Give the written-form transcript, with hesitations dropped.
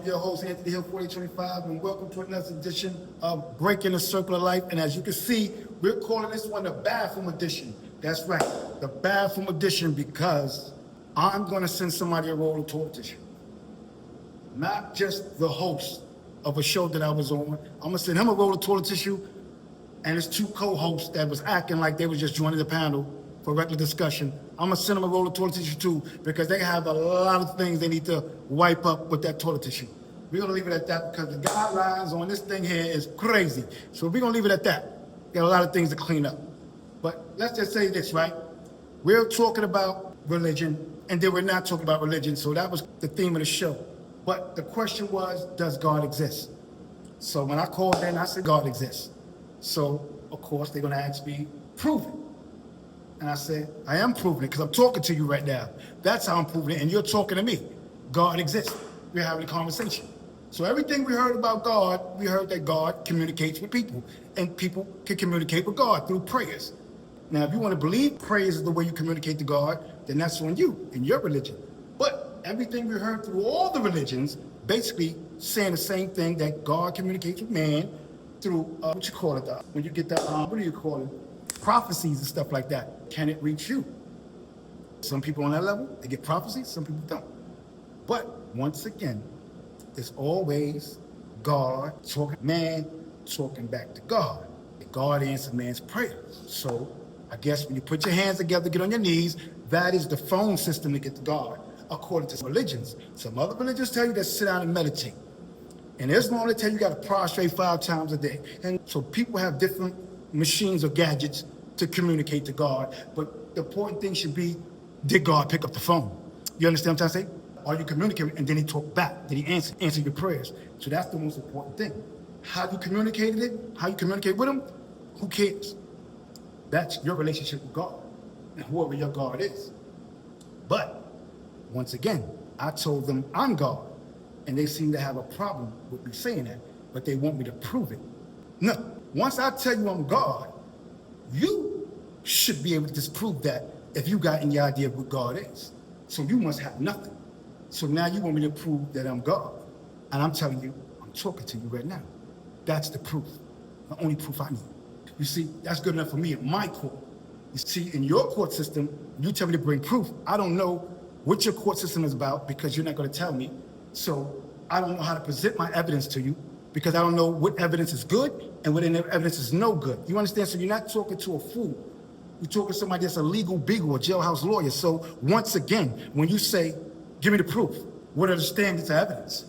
I'm your host, Anthony Hill, 4025, and welcome to another edition of Breaking the Circle of Life. And as you can see, we're calling this one the bathroom edition. That's right, the bathroom edition, because I'm going to send somebody a roll of toilet tissue. Not just the host of a show that I was on. I'm going to send him a roll of toilet tissue, and his two co-hosts that was acting like they was just joining the panel for regular discussion. I'm going to send them a roll of toilet tissue too, because they have a lot of things they need to wipe up with that toilet tissue. We're going to leave it at that because the guidelines on this thing here is crazy. So we're going to leave it at that. Got a lot of things to clean up. But let's just say this, right? We're talking about religion, and then we're not talking about religion, so that was the theme of the show. But the question was, does God exist? So when I called in, I said, God exists. So, of course, they're going to ask me, prove it. And I said, I am proving it because I'm talking to you right now. That's how I'm proving it, and you're talking to me. God exists. We're having a conversation. So everything we heard about God, we heard that God communicates with people, and people can communicate with God through prayers. Now, if you want to believe prayers is the way you communicate to God, then that's on you and your religion. But everything we heard through all the religions, basically saying the same thing, that God communicates with man through, what you call it, when you get the, what do you call it? Prophecies and stuff like that. Can it reach you? Some people on that level, they get prophecies, some people don't. But once again, there's always God talking, man talking back to God. God answers man's prayer. So I guess when you put your hands together, get on your knees, that is the phone system to get to God, according to religions. Some other religions tell you to sit down and meditate. And Islam, they tell you got to prostrate 5 times a day. And so people have different machines or gadgets to communicate to God. But the important thing should be, did God pick up the phone? You understand what I'm trying to say? Are you communicating? And then he talked back. Did he answer your prayers? So that's the most important thing. How you communicated it, how you communicate with him, who cares? That's your relationship with God and whoever your God is. But once again, I told them I'm God, and they seem to have a problem with me saying that, but they want me to prove it. No, once I tell you I'm God, you should be able to disprove that if you got any idea of what God is. So you must have nothing. So now you want me to prove that I'm God, and I'm telling you, I'm talking to you right now. That's the proof, the only proof I need. You see, that's good enough for me in my court. You see, in your court system, you tell me to bring proof. I don't know what your court system is about because you're not going to tell me. So I don't know how to present my evidence to you because I don't know what evidence is good and what evidence is no good. You understand? So you're not talking to a fool. You're talking to somebody that's a legal beagle, a jailhouse lawyer. So once again, when you say, give me the proof, what are the standards of evidence?